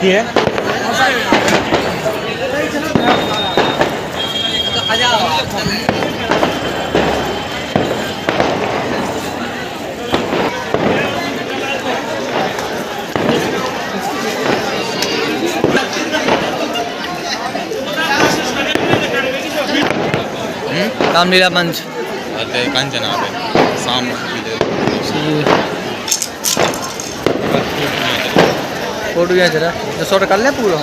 ये रामलीला मंच कंचना पे सामने फोटो क्या जरा जो शॉट कर ले पूरा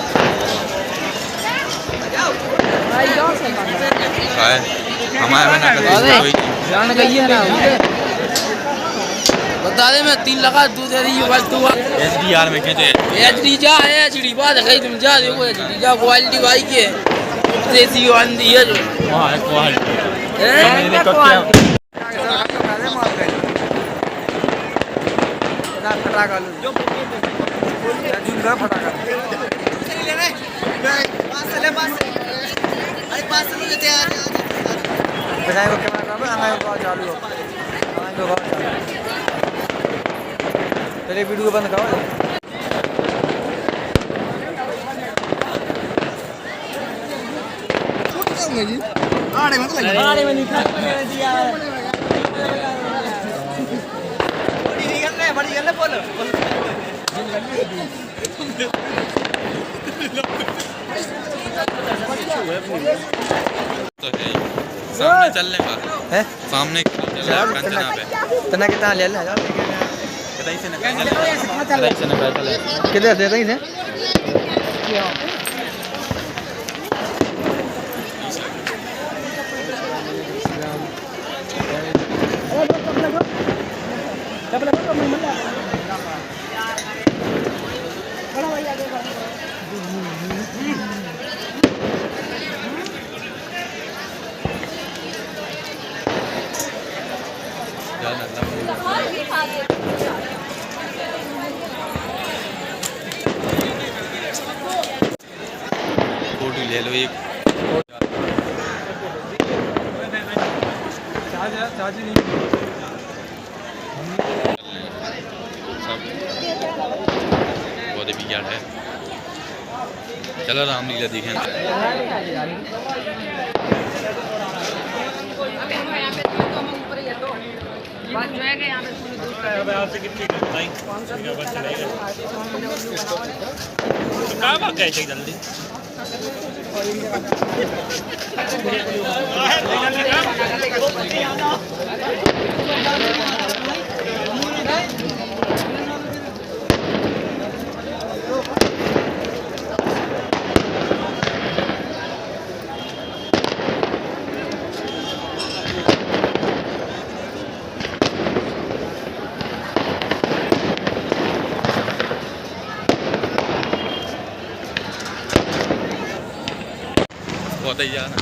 हमारे जान गई है ना बता दे मैं 3 लगा तू दे रही बस तू HDR में खींचे HD जा है HD बात है तुम जा देखो HD जा क्वालिटी भाई की है देसी आंधी है जो वहाँ है क्वालिटी तेरे वीडियो बंद करो तो है सामने चलने का है सामने कंचना पे तना कितना ले ले कदाई से न पैसा ले किधर दे रही है फोटो ले लो एक सब बहुत भी क्या है चलो रामलीला देखें जल्दी बहुत ही जाना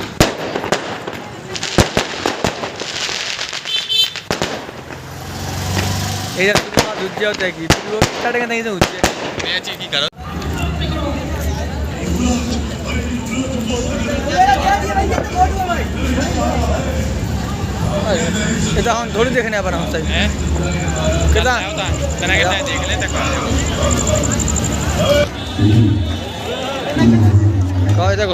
दूसरे होता है कि स्टार्टिंग नहीं से होती है मैच ही करो इतना हम थोड़ी देखने पर हम सही कितना तना कितना देख ले तक कहाँ इधर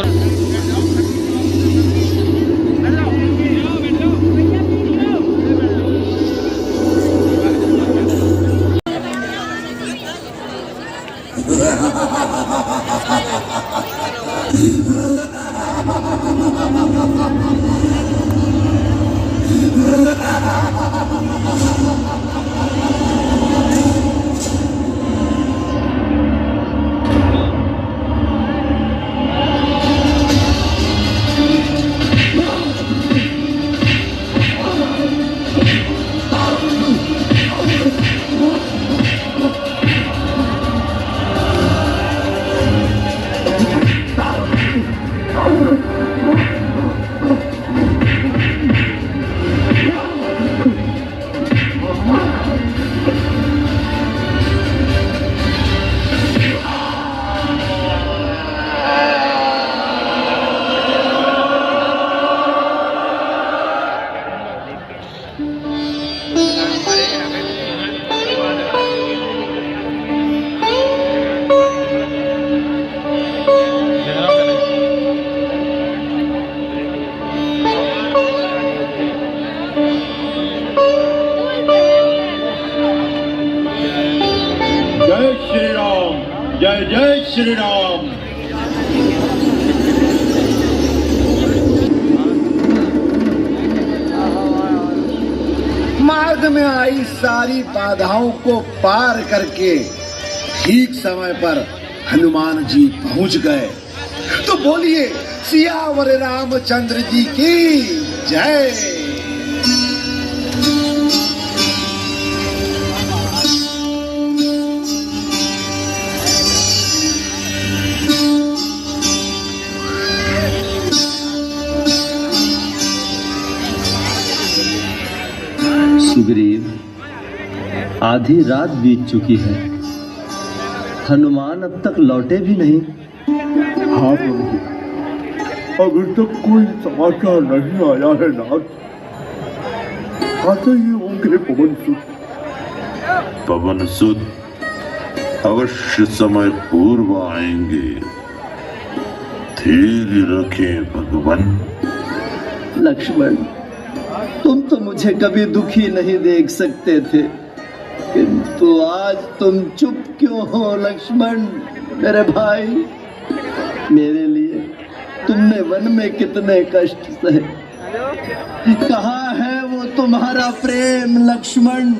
जय जय श्री राम। मार्ग में आई सारी बाधाओं को पार करके ठीक समय पर हनुमान जी पहुंच गए। तो बोलिए सियावर रामचंद्र जी की जय। सुग्रीव, आधी रात बीत चुकी है, हनुमान अब तक लौटे भी नहीं। हाँ प्रभु, अभी तक कोई समाचार नहीं आया है नाथ। आते ही होंगे पवन सुत। पवन सुत अवश्य समय पूर्व आएंगे, धीर रखें भगवान। लक्ष्मण, तुम तो मुझे कभी दुखी नहीं देख सकते थे, किंतु आज तुम चुप क्यों हो लक्ष्मण मेरे भाई? मेरे लिए तुमने वन में कितने कष्ट सहे, कहाँ है वो तुम्हारा प्रेम लक्ष्मण?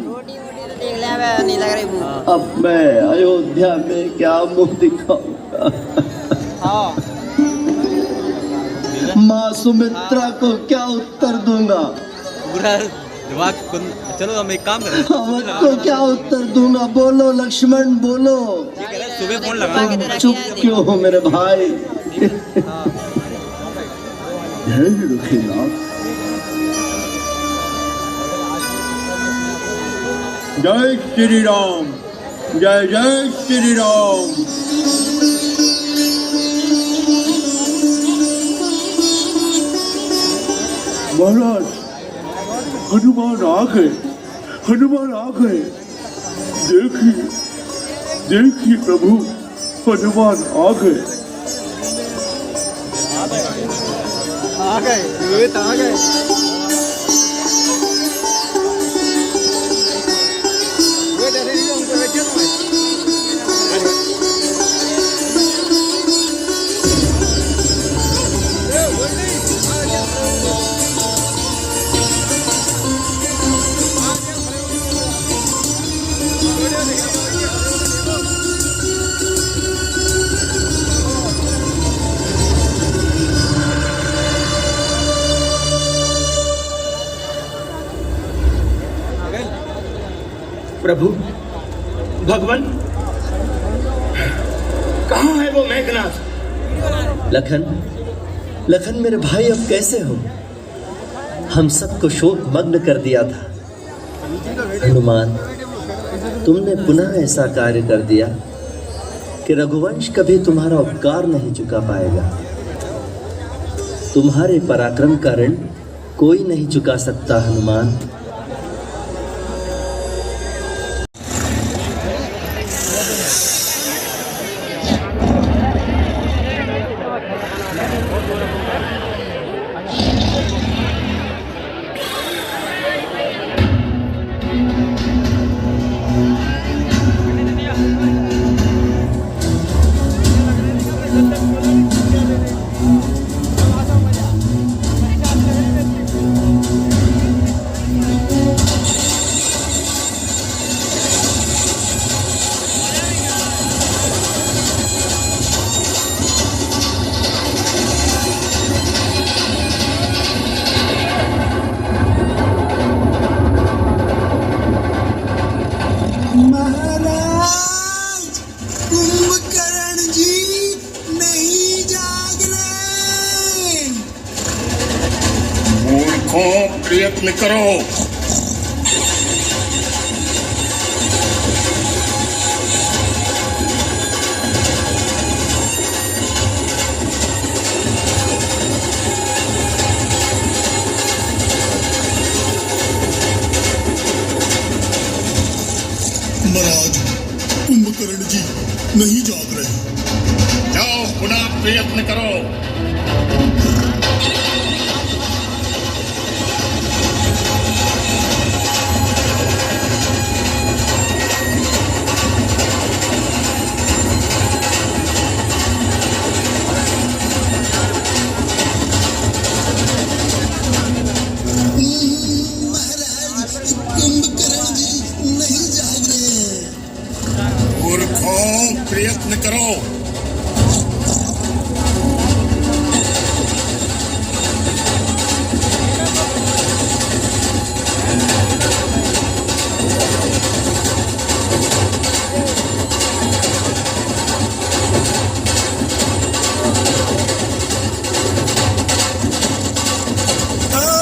अब मैं अयोध्या में क्या मुंह दिखाऊंगा? माँ सुमित्रा को क्या उत्तर दूंगा? चलो हम एक काम करें, को क्या उत्तर दूंगा? बोलो लक्ष्मण बोलो। सुबह फोन लगा। तुम चुप क्यों हो मेरे भाई? जय श्री राम, जय जय श्री राम। महाराज, हनुमान आ गए, हनुमान आ गए। देखिए देखिए प्रभु, हनुमान आ गए। आ गए, आ गए। प्रभु, भगवान, कहाँ है वो मेघनाथ? लखन, लखन मेरे भाई अब कैसे हो? हम सबको शोक मग्न कर दिया था। हनुमान, तुमने पुनः ऐसा कार्य कर दिया कि रघुवंश कभी तुम्हारा उपकार नहीं चुका पाएगा। तुम्हारे पराक्रम का ऋण कोई नहीं चुका सकता हनुमान। प्रयत्न करो। महाराज, कुंभकर्ण जी नहीं जाग रहे। जाओ पुनः प्रयत्न करो। प्रयत्न करो।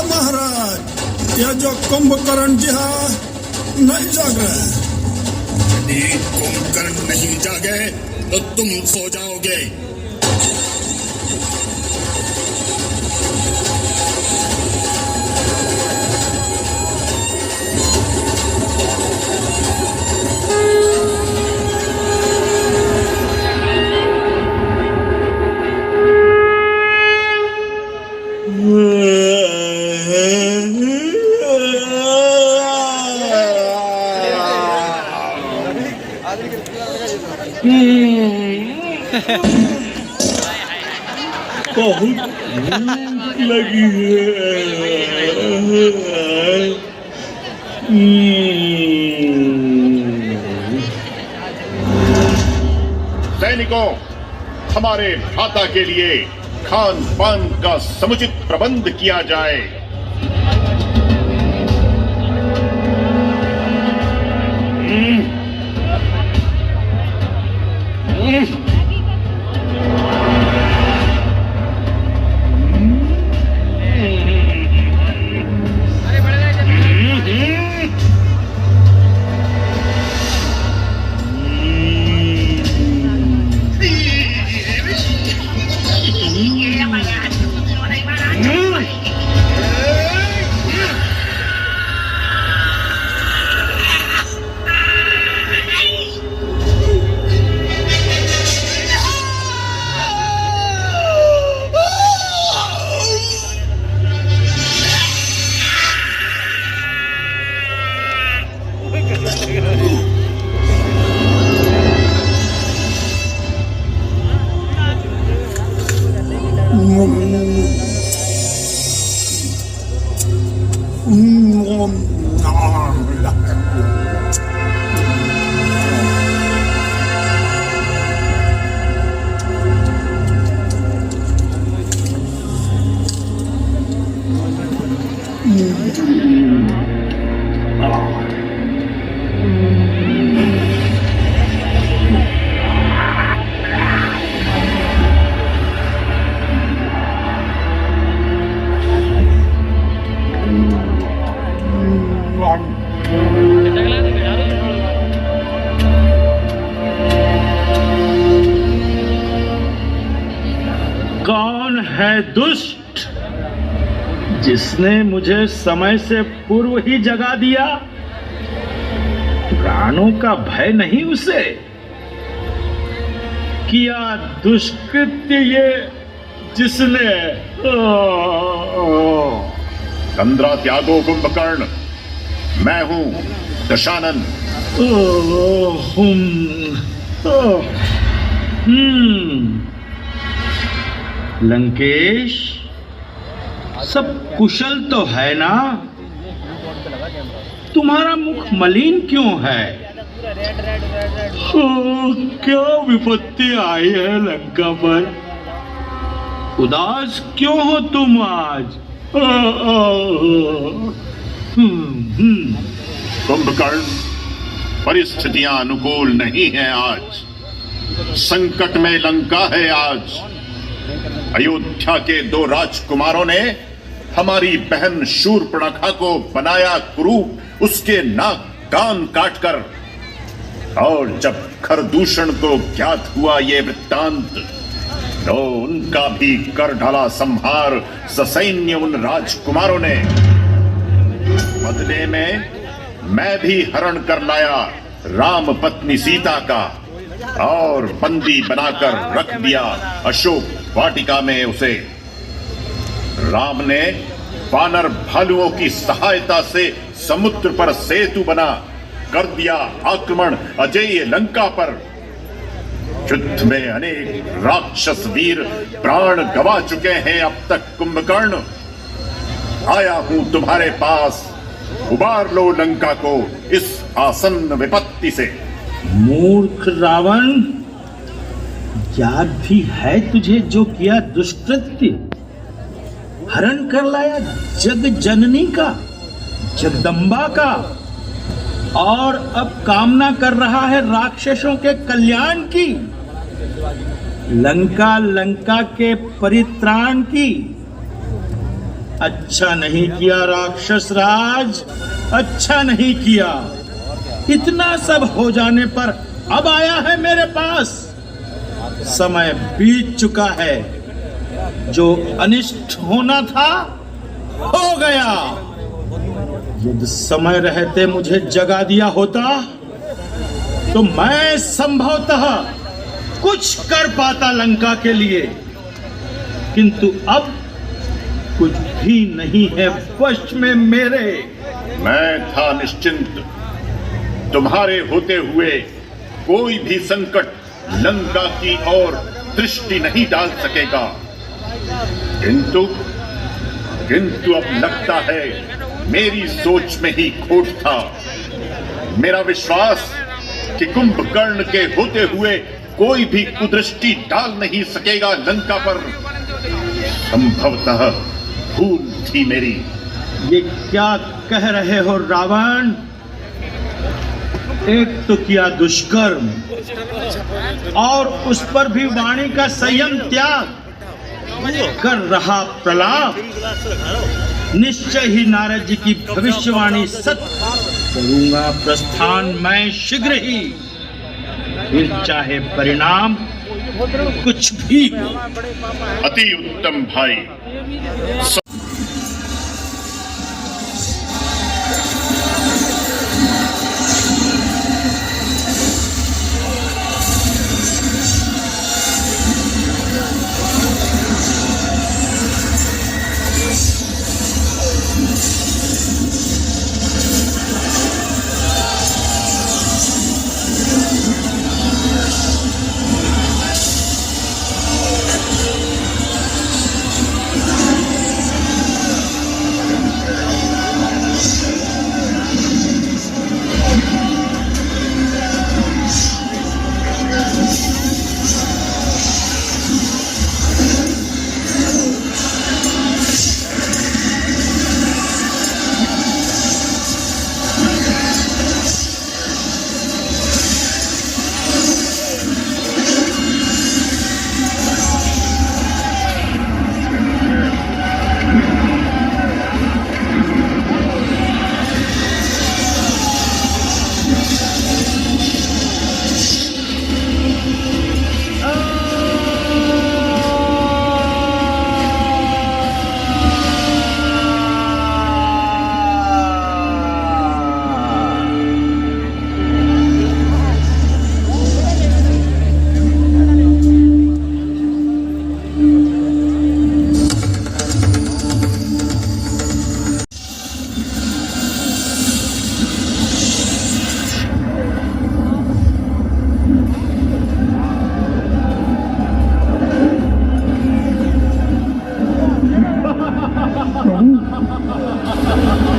महाराज, यह जो कुंभकर्ण जी नहीं जाग रहा है। यदि कुंभकर्ण नहीं जागे तो तुम सो जाओगे। बहुत भूख लगी है। सैनिकों, हमारे भ्राता के लिए खान पान का समुचित प्रबंध किया जाए। कौन है दुष्ट जिसने मुझे समय से पूर्व ही जगा दिया? प्राणों का भय नहीं उसे? किया दुष्कृत्य ये जिसने। तंद्रा त्यागो कुंभकर्ण, मैं हूं दशानन। लंकेश, सब कुशल तो है ना? तुम्हारा मुख मलिन क्यों है? क्या विपत्ति आई है लंका पर? उदास क्यों हो तुम आज? कुंभकर्ण, परिस्थितियां अनुकूल नहीं हैं आज। संकट में लंका है आज। अयोध्या के 2 राजकुमारों ने हमारी बहन शूर्पणखा को बनाया कुरूप, उसके नाक कान काटकर। और जब खरदूषण को ज्ञात हुआ ये वृत्तांत, तो उनका भी कर ढाला संहार ससैन्य उन राजकुमारों ने। बदले में मैं भी हरण कर लाया राम पत्नी सीता का और बंदी बनाकर रख दिया अशोक वाटिका में उसे। राम ने वानर भालुओं की सहायता से समुद्र पर सेतु बना कर दिया आक्रमण अजेय लंका पर। युद्ध में अनेक राक्षस वीर प्राण गवा चुके हैं अब तक। कुंभकर्ण, आया हूं तुम्हारे पास, उबार लो लंका को इस आसन्न विपत्ति से। मूर्ख रावण, याद भी है तुझे जो किया दुष्कृत्य? हरण कर लाया जग जननी का, जगदम्बा का, और अब कामना कर रहा है राक्षसों के कल्याण की, लंका के परित्राण की। अच्छा नहीं किया राक्षस राज, अच्छा नहीं किया। इतना सब हो जाने पर अब आया है मेरे पास। समय बीत चुका है, जो अनिष्ट होना था हो गया। यदि समय रहते मुझे जगा दिया होता तो मैं संभवतः कुछ कर पाता लंका के लिए, किंतु अब कुछ भी नहीं है वश में मेरे। मैं था निश्चिंत, तुम्हारे होते हुए कोई भी संकट लंका की ओर दृष्टि नहीं डाल सकेगा। किंतु अब लगता है मेरी सोच में ही खोट था। मेरा विश्वास कि कुंभकर्ण के होते हुए कोई भी कुदृष्टि डाल नहीं सकेगा लंका पर, संभवतः भूल थी मेरी। ये क्या कह रहे हो रावण? एक तो किया दुष्कर्म और उस पर भी वाणी का संयम त्याग कर रहा प्रलाप। निश्चय ही नारद जी की भविष्यवाणी सत्य करूंगा प्रस्थान मैं शीघ्र ही, फिर चाहे परिणाम कुछ भी हो। अति उत्तम भाई।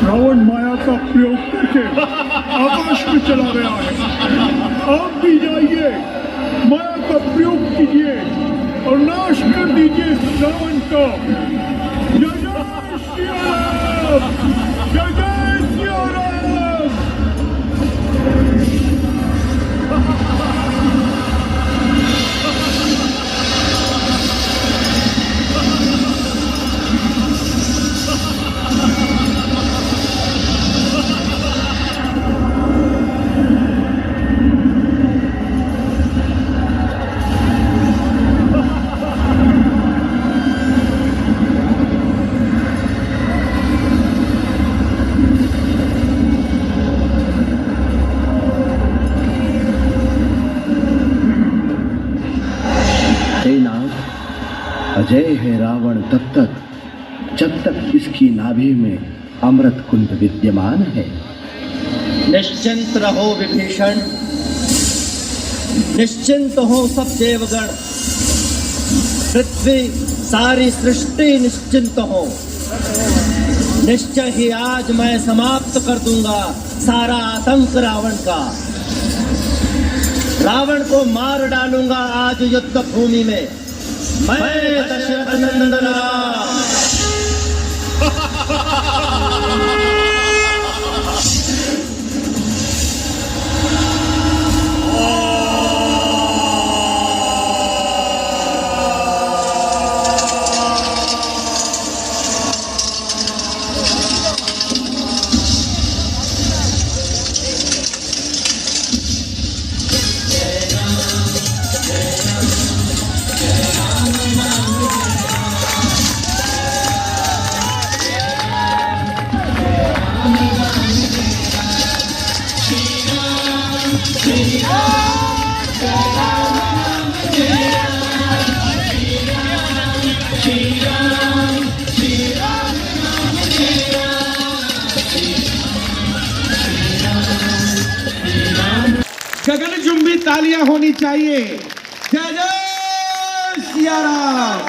रावण माया का प्रयोग करके आकाश में चला गया है। आप भी जाइए, माया का प्रयोग कीजिए और नाश कर दीजिए इस रावण को। जय जय श्री राम, जय जय श्री राम। अजय है रावण तब तक जब तक इसकी नाभि में अमृत कुंड विद्यमान है। निश्चिंत रहो विभीषण, निश्चिंत हो सब देवगण, पृथ्वी सारी सृष्टि निश्चिंत हो। निश्चय ही आज मैं समाप्त कर दूंगा सारा आतंक रावण का। रावण को मार डालूंगा आज युद्ध भूमि में। मैं दशरथ नंदन राम। गगनचुंबी तालियां होनी चाहिए। जय जय सिया राम,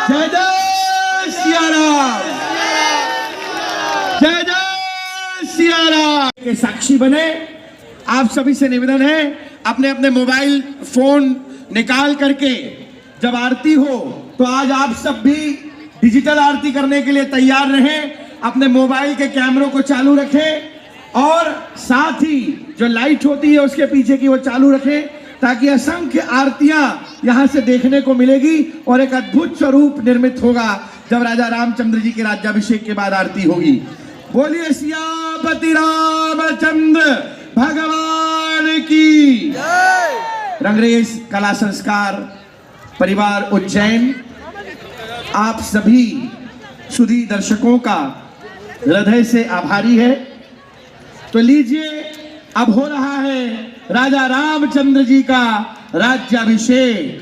जय जय सिया राम, जय जय सिया राम के साक्षी बने। आप सभी से निवेदन है, अपने अपने मोबाइल फोन निकाल करके जब आरती हो तो आज आप सब भी डिजिटल आरती करने के लिए तैयार रहें। अपने मोबाइल के कैमरों को चालू रखें और साथ ही जो लाइट होती है उसके पीछे की वो चालू रखें, ताकि असंख्य आरतियां यहां से देखने को मिलेगी और एक अद्भुत स्वरूप निर्मित होगा जब राजा रामचंद्र जी के राज्याभिषेक के बाद आरती होगी। बोलिए सियापति रामचंद्र भगवान की। रंगरेज कला संस्कार परिवार उज्जैन आप सभी सुधी दर्शकों का हृदय से आभारी है। तो लीजिए, अब हो रहा है राजा रामचंद्र जी का राज्याभिषेक।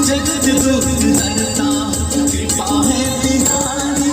जगत दुख हरता कृपा है बिहारी।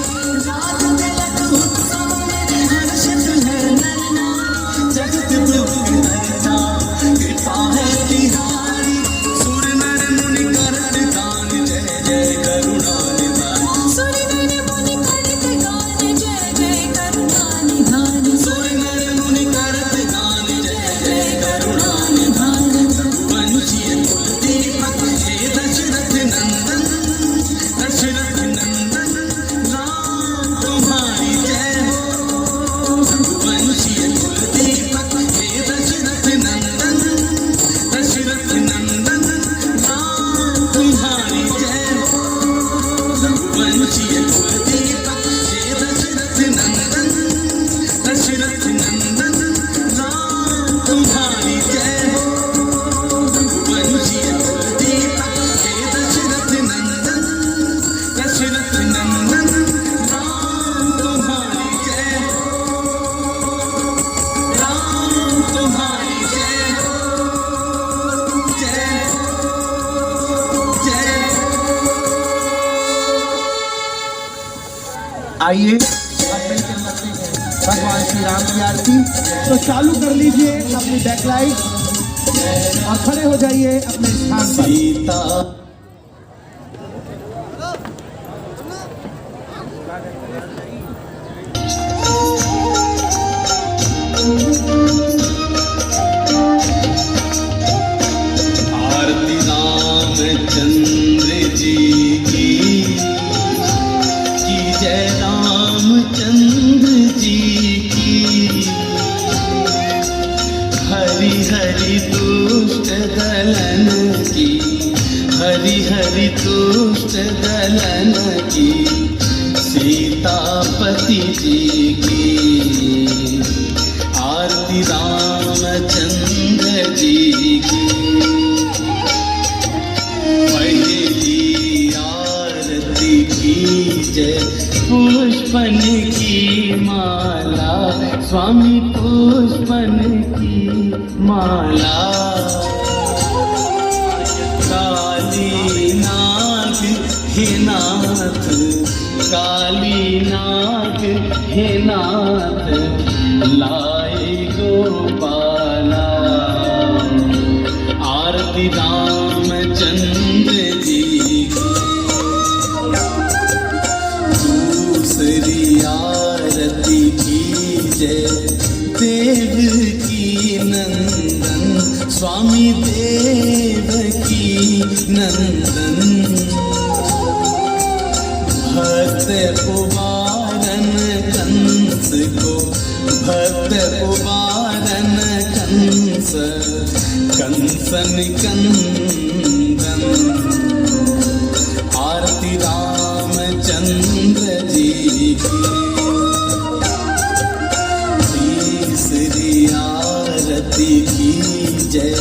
आइए भगवान श्री राम की आरती तो चालू कर लीजिए अपनी बैकलाइट और खड़े हो जाइए अपने स्थान पर। आरती रामचंद्र जी की जय रामचंद्र जी की। हरि हरि दुष्ट दलन की, हरि हरि दुष्ट दलन की, सीतापति जी की। आरती रामचंद्र जी की। पहली आरती की जय पुष्पन की माला, स्वामी पुष्पन की माला। काली नाग हे नाथ, काली नाग हे नाथ, लाए गोपाला। आरती रामचंद्र जी की। दूसरी आरती की जय देव की नंदन, स्वामी देव की नंदन। भक्त पुबारन कंस को, भक्त पुबारन कंस, कंसन कंदन। आरती रामचंद्र जी की। तीसरी आरती की जय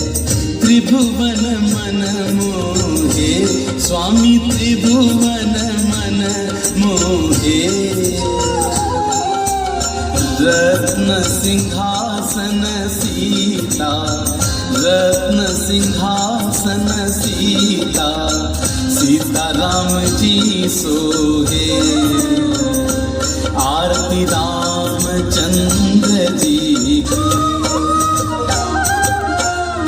त्रिभुवन मन मोहे, स्वामी त्रिभुवन मन मोहे। रत्न सिंहासन सीता, रत्न सिंहासन सीता, सीता राम जी सोहे। आरती रामचंद्र जी की।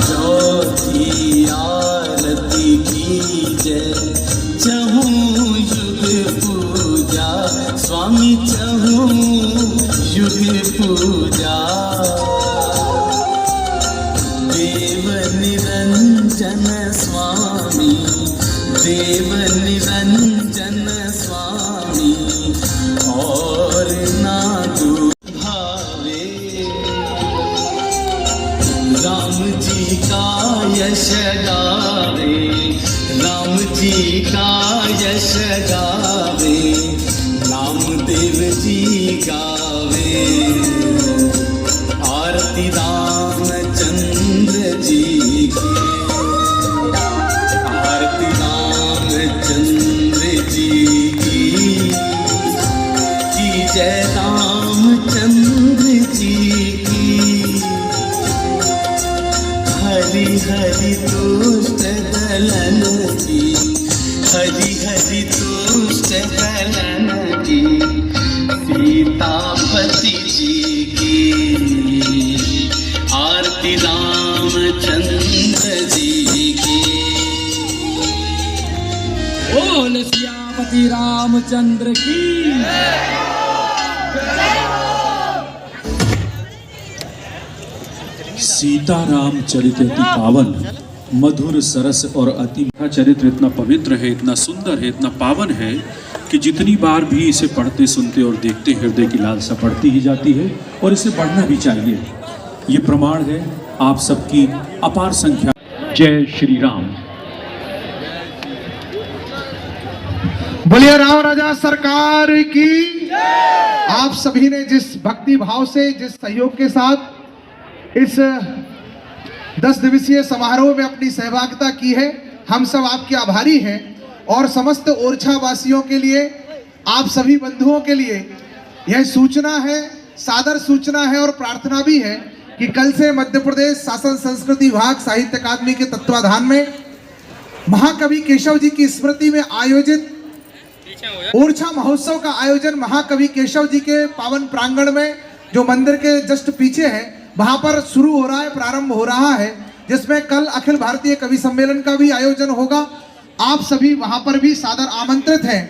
चौथी आरती की जय चहूँ युग पूजा, स्वामी चहूँ युग पूजा। देव निरंजन स्वामी, देव निरंजन स्वामी, और ना भावे। राम जी का यश गावे, राम जी का यश गावे, नामदेव जी गावे। आरती रामचंद्र जी की। आरती रामचंद्र जी की जय रामचंद्र जी की। हरि हरि दुष्ट दलन की, हरि हरि दुष्ट दलन की, सीतापति जी की। आरती रामचंद्र जी की। बोल सियापति रामचंद्र की। सीताराम चरित्र अति पावन, मधुर सरस और अति मीठा चरित्र इतना पवित्र है, इतना सुंदर है, इतना पावन है कि जितनी बार भी इसे पढ़ते, सुनते और देखते हृदय की लालसा बढ़ती ही जाती है और इसे पढ़ना भी चाहिए। ये प्रमाण है आप सबकी अपार संख्या। जय श्री राम। बोलिए राम राजा सरकार की। आप सभी ने जिस भक्ति भाव से, जिस सहयोग के साथ इस 10 दिवसीय समारोह में अपनी सहभागिता की है, हम सब आपके आभारी हैं। और समस्त ओरछा वासियों के लिए, आप सभी बंधुओं के लिए यह सूचना है, सादर सूचना है और प्रार्थना भी है कि कल से मध्य प्रदेश शासन संस्कृति विभाग साहित्य अकादमी के तत्वाधान में महाकवि केशव जी की स्मृति में आयोजित ओरछा महोत्सव का आयोजन महाकवि केशव जी के पावन प्रांगण में, जो मंदिर के जस्ट पीछे है, वहां पर शुरू हो रहा है, प्रारंभ हो रहा है, जिसमें कल अखिल भारतीय कवि सम्मेलन का भी आयोजन होगा। आप सभी वहां पर भी सादर आमंत्रित हैं।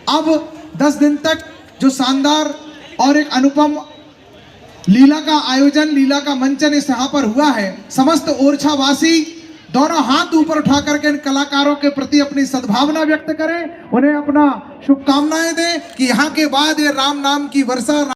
अब 10 दिन तक जो शानदार और एक अनुपम लीला का आयोजन, लीला का मंचन इस यहाँ पर हुआ है। समस्त ओरछा वासी दोनों हाथ ऊपर उठा करके इन कलाकारों के प्रति अपनी सद्भावना व्यक्त करें, उन्हें अपना शुभकामनाएं दें कि यहाँ के बाद ये राम नाम की वर्षा